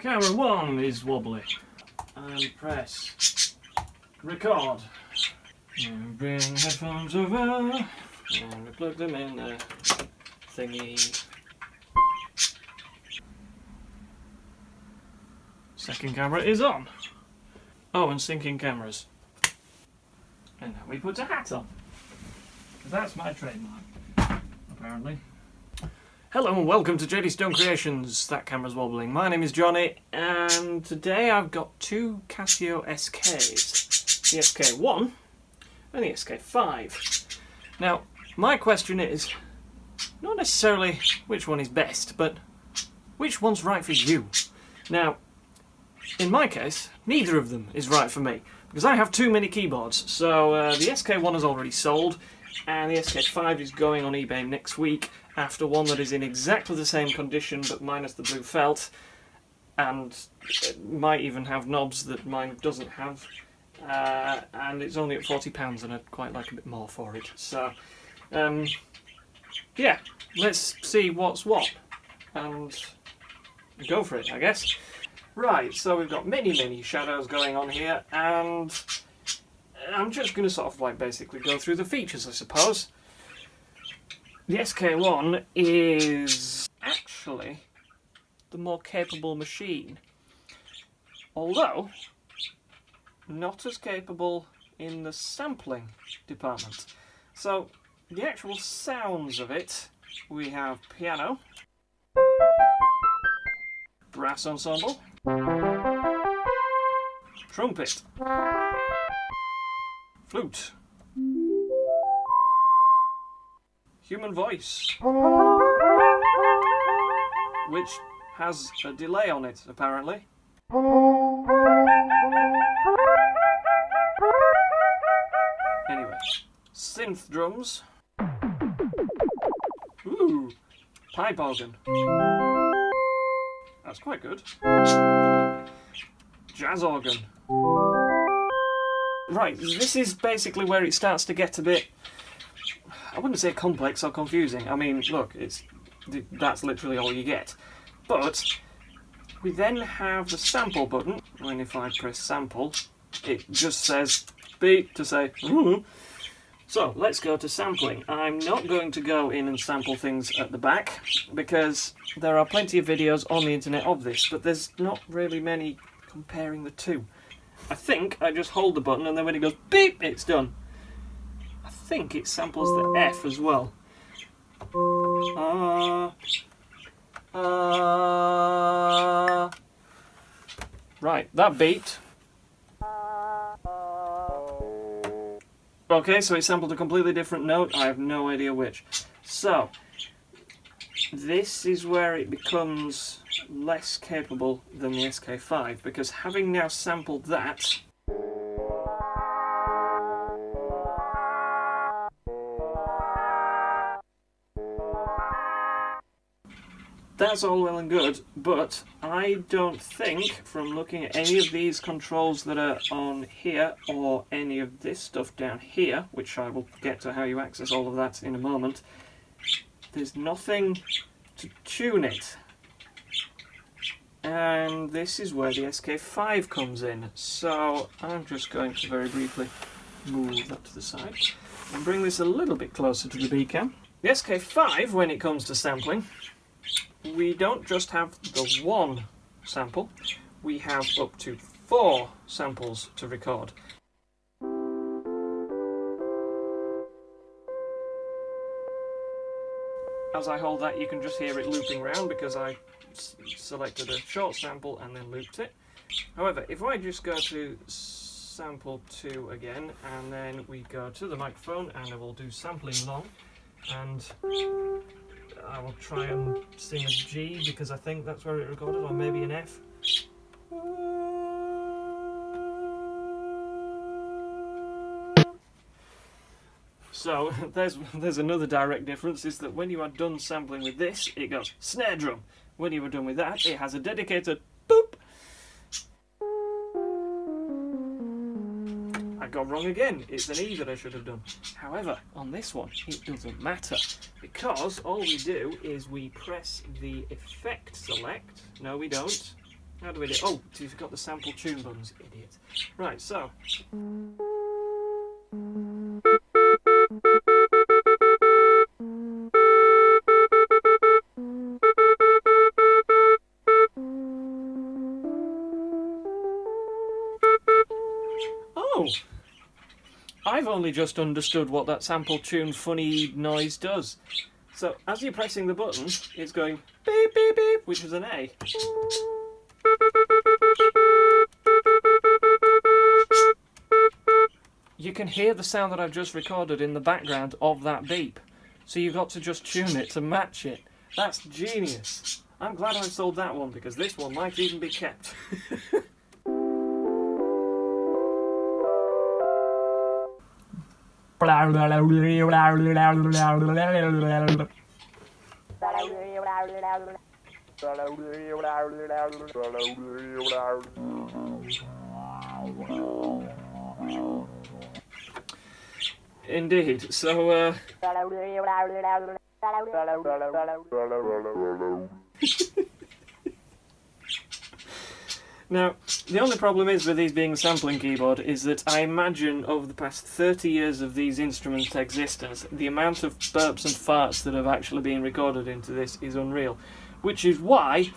Camera 1 is wobbly. And press record. And bring headphones over and we plug them in the thingy. Second camera is on. Oh, and syncing cameras. And now we put a hat on. Because that's my trademark, apparently. Hello and welcome to JDStone Creations. That camera's wobbling. My name is Johnny, and today I've got two Casio SKs. The SK1 and the SK5. Now, my question is, not necessarily which one is best, but which one's right for you? Now, in my case, neither of them is right for me, because I have too many keyboards. So the SK1 is already sold, and the SK5 is going on eBay next week after one that is in exactly the same condition but minus the blue felt, and it might even have knobs that mine doesn't have, and it's only at £40 and I'd quite like a bit more for it. So yeah, let's see what's what and go for it, I guess. Right, so we've got many shadows going on here, and I'm just going to sort of like basically go through the features, I suppose. The SK1 is actually the more capable machine, although not as capable in the sampling department. So the actual sounds of it, we have piano, brass ensemble, trumpet, flute, human voice, which has a delay on it, apparently. Anyway, synth drums, ooh, pipe organ. That's quite good. Jazz organ. Right, this is basically where it starts to get a bit, I wouldn't say complex or confusing. I mean, look, that's literally all you get. But we then have the sample button, and if I press sample, it just says beep to say, ooh. So let's go to sampling. I'm not going to go in and sample things at the back, because there are plenty of videos on the internet of this, but there's not really many comparing the two. I think I just hold the button and then when it goes beep, it's done. I think it samples the F as well. Right, that beeped. Okay, so it sampled a completely different note. I have no idea which. So, this is where it becomes less capable than the SK5, because having now sampled that, that's all well and good, but I don't think, from looking at any of these controls that are on here, or any of this stuff down here, which I will get to how you access all of that in a moment, there's nothing to tune it. And this is where the SK5 comes in. So I'm just going to very briefly move that to the side and bring this a little bit closer to the B cam. The SK5, when it comes to sampling, we don't just have the one sample, we have up to 4 samples to record. As I hold that, you can just hear it looping round because I selected a short sample and then looped it. However, if I just go to sample 2 again, and then we go to the microphone and I will do sampling long, and I will try and sing a G because I think that's where it recorded, or maybe an F. So there's another direct difference, is that when you are done sampling with this, it goes snare drum. When you are done with that, it has a dedicated boop. I got wrong again, it's an E that I should have done. However, on this one, it doesn't matter, because all we do is we press the effect select. No, we don't. How do we do? Oh, you've got the sample tune buttons, idiot. Right, so. Oh! I've only just understood what that sample tune funny noise does. So, as you're pressing the button, it's going beep beep beep, which is an A. You can hear the sound that I've just recorded in the background of that beep. So you've got to just tune it to match it. That's genius. I'm glad I sold that one because this one might even be kept. Indeed, so now, the only problem is with these being a sampling keyboard is that I imagine over the past 30 years of these instruments' existence, the amount of burps and farts that have actually been recorded into this is unreal. Which is why,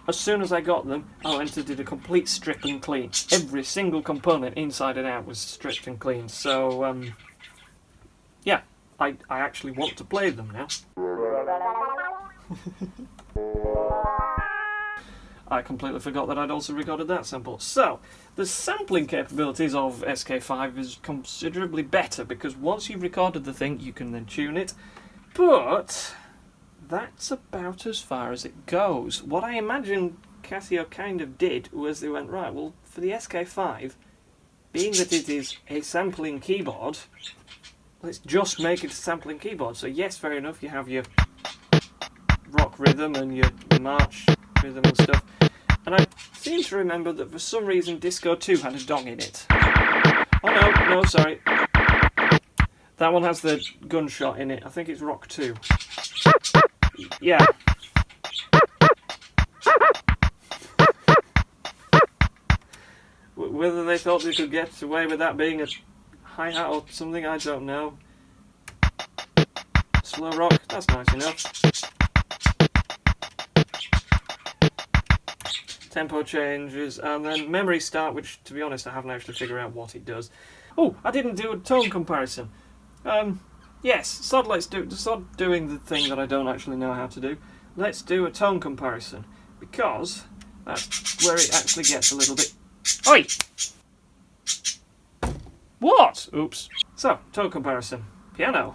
as soon as I got them, I went and did a complete strip and clean. Every single component inside and out was stripped and cleaned. So, yeah, I actually want to play them now. I completely forgot that I'd also recorded that sample. So, the sampling capabilities of SK5 is considerably better because once you've recorded the thing, you can then tune it. But that's about as far as it goes. What I imagine Casio kind of did was they went, right, well, for the SK5, being that it is a sampling keyboard, let's just make it a sampling keyboard. So yes, fair enough, you have your rock rhythm and your march rhythm and stuff. And I seem to remember that for some reason Disco 2 had a dong in it. Oh no, sorry. That one has the gunshot in it. I think it's Rock 2. Yeah. Whether they thought they could get away with that being a hi-hat or something, I don't know. Slow rock, that's nice enough. Tempo changes, and then memory start, which, to be honest, I haven't actually figured out what it does. Oh, I didn't do a tone comparison. Yes, sod doing the thing that I don't actually know how to do. Let's do a tone comparison, because that's where it actually gets a little bit... Oi! What? Oops. So, tone comparison. Piano.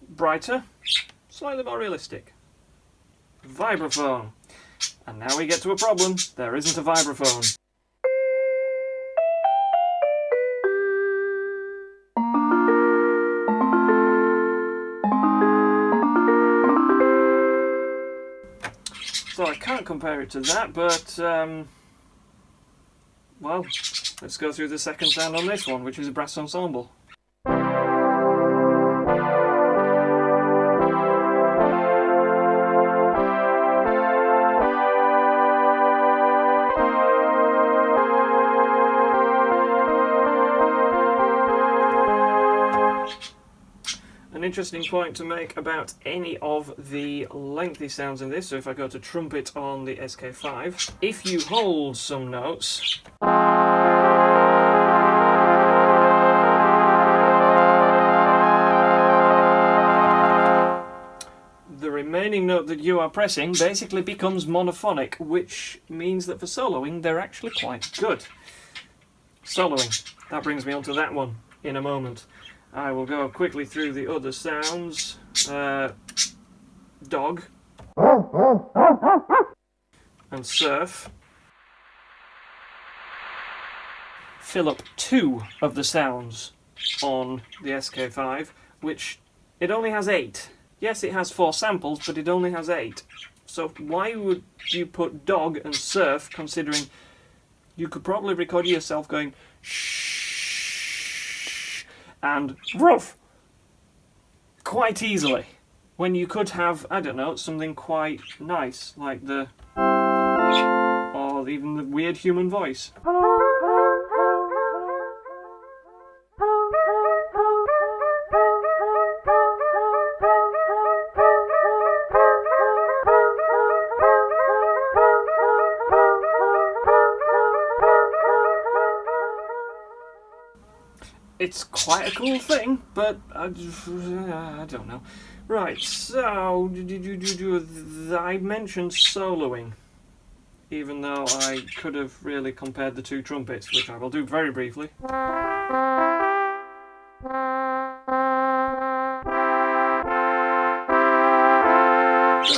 Brighter, slightly more realistic. Vibraphone. And now we get to a problem. There isn't a vibraphone. So I can't compare it to that, but, well, let's go through the second sound on this one, which is a brass ensemble. An interesting point to make about any of the lengthy sounds in this, so if I go to trumpet on the SK5, if you hold some notes, the remaining note that you are pressing basically becomes monophonic, which means that for soloing they're actually quite good. Soloing, that brings me on to that one in a moment. I will go quickly through the other sounds. Dog. And surf. Fill up 2 of the sounds on the SK5, which it only has 8. Yes, it has 4 samples, but it only has 8. So why would you put dog and surf, considering you could probably record yourself going shh and ruff quite easily, when you could have, I don't know, something quite nice, like the, or even the weird human voice. It's quite a cool thing, but I don't know. Right, so I mentioned soloing, even though I could have really compared the 2 trumpets, which I will do very briefly. They're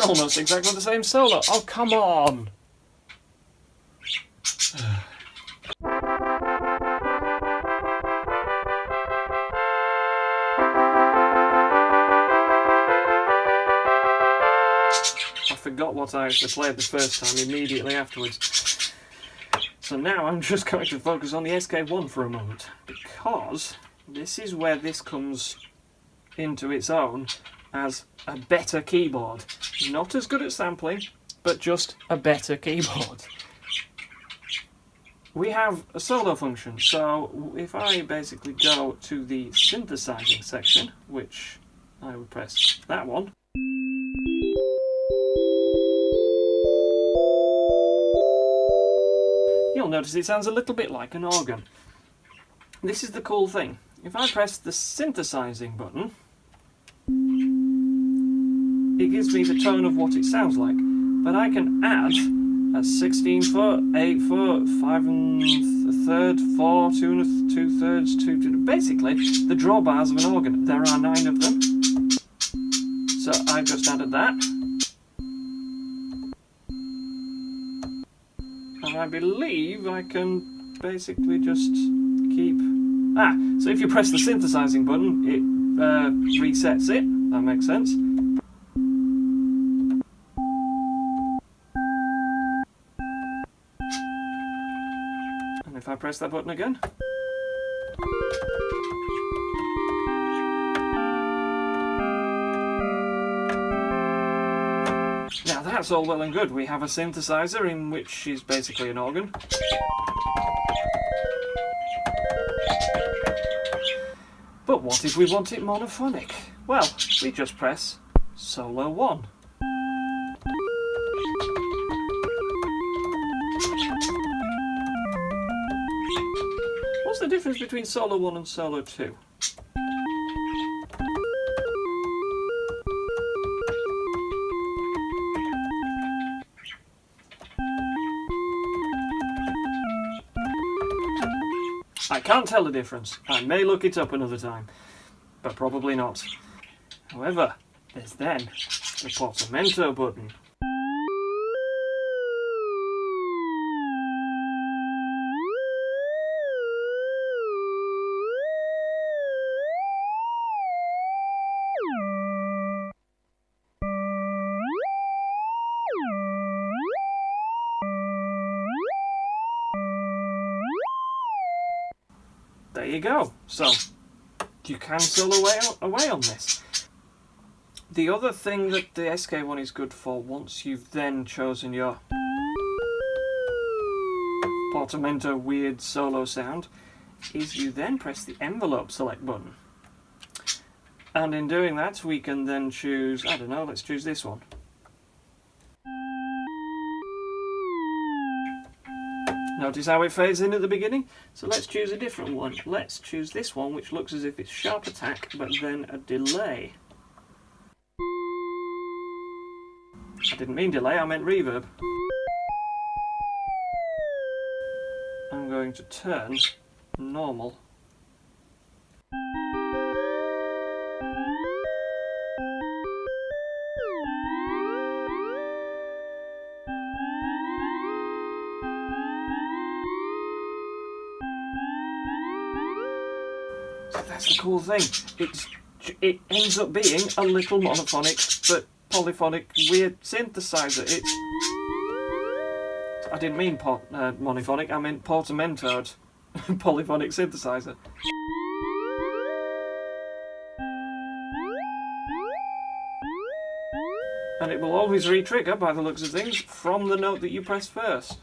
almost exactly the same solo. Oh, come on! I forgot what I actually played the first time immediately afterwards. So now I'm just going to focus on the SK1 for a moment, because this is where this comes into its own as a better keyboard. Not as good at sampling, but just a better keyboard. We have a solo function, so if I basically go to the synthesizing section, which I would press that one, you'll notice it sounds a little bit like an organ. This is the cool thing. If I press the synthesizing button, it gives me the tone of what it sounds like, but I can add a 16 foot, 8 foot, 5 1/3, 4, 2 2/3, 2, basically the drawbars of an organ. There are 9 of them, so I've just added that. And I believe I can basically just keep... so if you press the synthesizing button, it resets it. That makes sense. And if I press that button again... Now that's all well and good. We have a synthesizer in which is basically an organ. But what if we want it monophonic? Well, we just press solo 1. What's the difference between solo 1 and solo 2? I can't tell the difference. I may look it up another time, but probably not. However, there's then the portamento button. There you go. So, you can solo away on this. The other thing that the SK1 is good for, once you've then chosen your portamento weird solo sound, is you then press the envelope select button. And in doing that, we can then choose, I don't know, let's choose this one. Notice how it fades in at the beginning? So let's choose a different one. Let's choose this one, which looks as if it's sharp attack, but then a delay. I didn't mean delay, I meant reverb. I'm going to turn normal. So that's the cool thing. It's it ends up being a little monophonic but polyphonic weird synthesizer. I didn't mean monophonic, I meant portamentoed polyphonic synthesizer. And it will always re-trigger, by the looks of things, from the note that you press first.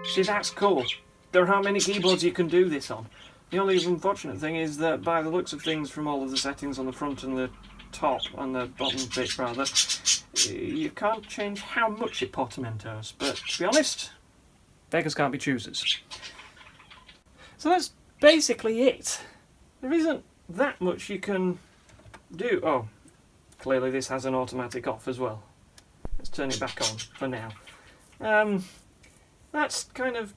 See, that's cool. There aren't many keyboards you can do this on. The only unfortunate thing is that, by the looks of things from all of the settings on the front and the top, and the bottom bit rather, you can't change how much it portamentos, but to be honest, beggars can't be choosers. So that's basically it. There isn't that much you can do. Oh, clearly this has an automatic off as well. Let's turn it back on for now. That's kind of...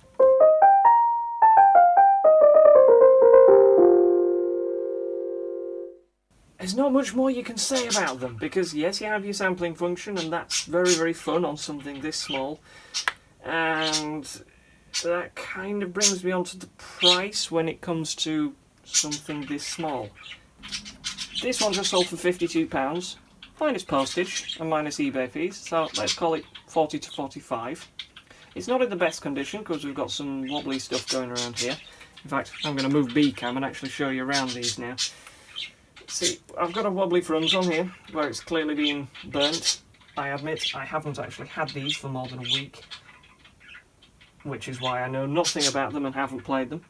There's not much more you can say about them, because yes, you have your sampling function, and that's very, very fun on something this small. And that kind of brings me on to the price when it comes to something this small. This one just sold for £52, minus postage and minus eBay fees, so let's call it 40 to 45. It's not in the best condition because we've got some wobbly stuff going around here. In fact, I'm going to move B-cam and actually show you around these now. See, I've got a wobbly front on here where it's clearly been burnt. I admit I haven't actually had these for more than a week, which is why I know nothing about them and haven't played them.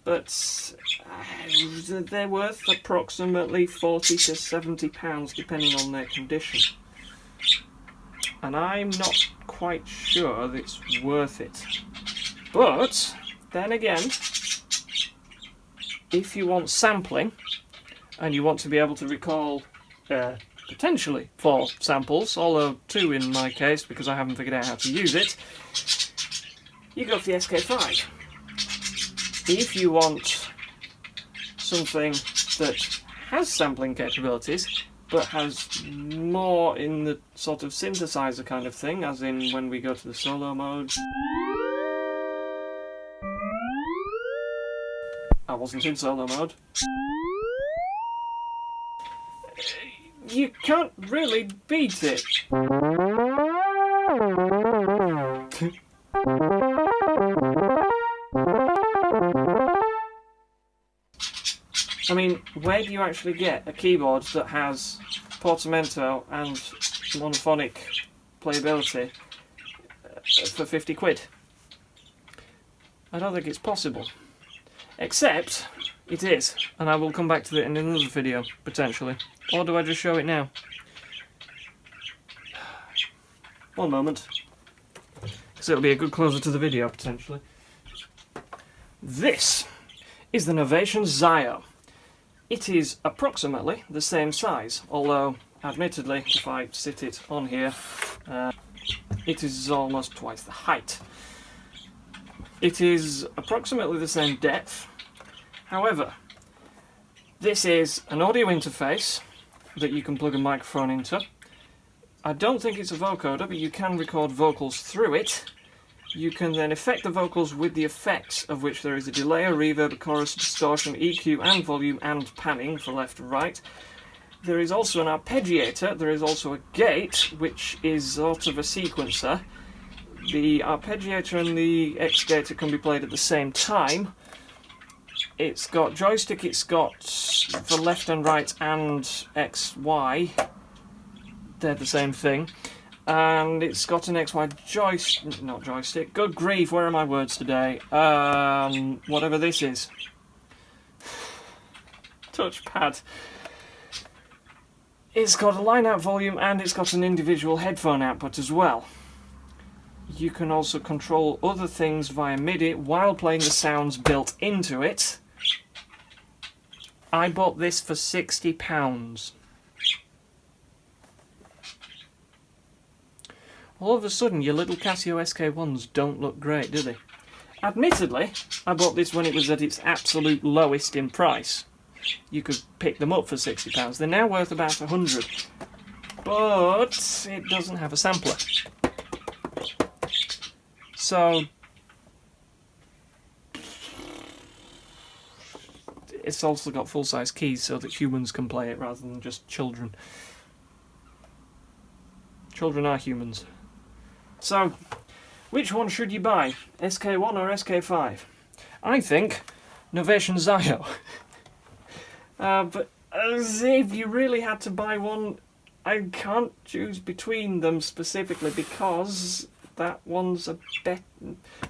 But they're worth approximately £40 to £70 depending on their condition. And I'm not quite sure that it's worth it. But then again, if you want sampling and you want to be able to recall potentially 4 samples, although 2 in my case because I haven't figured out how to use it, you go for the SK5. If you want something that has sampling capabilities but has more in the sort of synthesizer kind of thing, as in when we go to the solo mode. I wasn't in solo mode. You can't really beat it. I mean, where do you actually get a keyboard that has portamento and monophonic playability for 50 quid? I don't think it's possible. Except, it is, and I will come back to it in another video, potentially. Or do I just show it now? One moment. Because it'll be a good closer to the video, potentially. This is the Novation Zio. It is approximately the same size, although, admittedly, if I sit it on here, it is almost twice the height. It is approximately the same depth. However, this is an audio interface that you can plug a microphone into. I don't think it's a vocoder, but you can record vocals through it. You can then effect the vocals with the effects, of which there is a delay, a reverb, a chorus, distortion, EQ and volume and panning for left and right. There is also an arpeggiator, there is also a gate, which is sort of a sequencer. The arpeggiator and the X-gator can be played at the same time. It's got joystick, it's got for left and right and XY. They're the same thing. And it's got an XY not joystick. Good grief, where are my words today? Whatever this is. Touchpad. It's got a line-out volume and it's got an individual headphone output as well. You can also control other things via MIDI while playing the sounds built into it. I bought this for £60. All of a sudden, your little Casio SK1s don't look great, do they? Admittedly, I bought this when it was at its absolute lowest in price. you could pick them up for £60. They're now worth about £100, but it doesn't have a sampler. So it's also got full-size keys so that humans can play it rather than just children. Children are humans. So, which one should you buy? SK1 or SK5? I think Novation Zio. But as if you really had to buy one, I can't choose between them specifically because that one's a bit...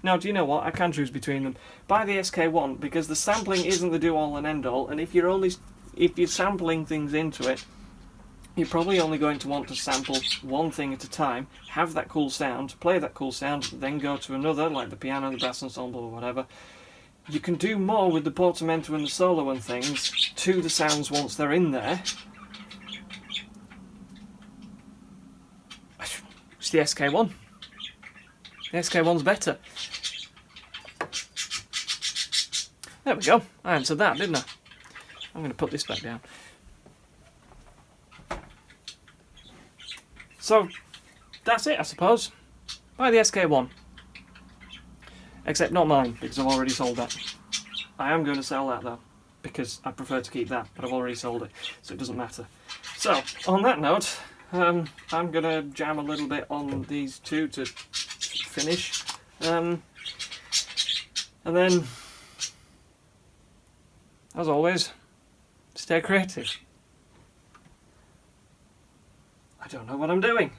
No, do you know what? I can choose between them. Buy the SK1 because the sampling isn't the do-all and end-all, and if you're sampling things into it, you're probably only going to want to sample one thing at a time, have that cool sound, play that cool sound, then go to another, like the piano, the bass ensemble, or whatever. You can do more with the portamento and the solo and things to the sounds once they're in there. It's the SK1. The SK1's better. There we go. I answered that, didn't I? I'm going to put this back down. So, that's it, I suppose. Buy the SK1. Except not mine, because I've already sold that. I am going to sell that, though, because I prefer to keep that, but I've already sold it, so it doesn't matter. So, on that note, I'm going to jam a little bit on these two to finish. And then, as always, stay creative. I don't know what I'm doing.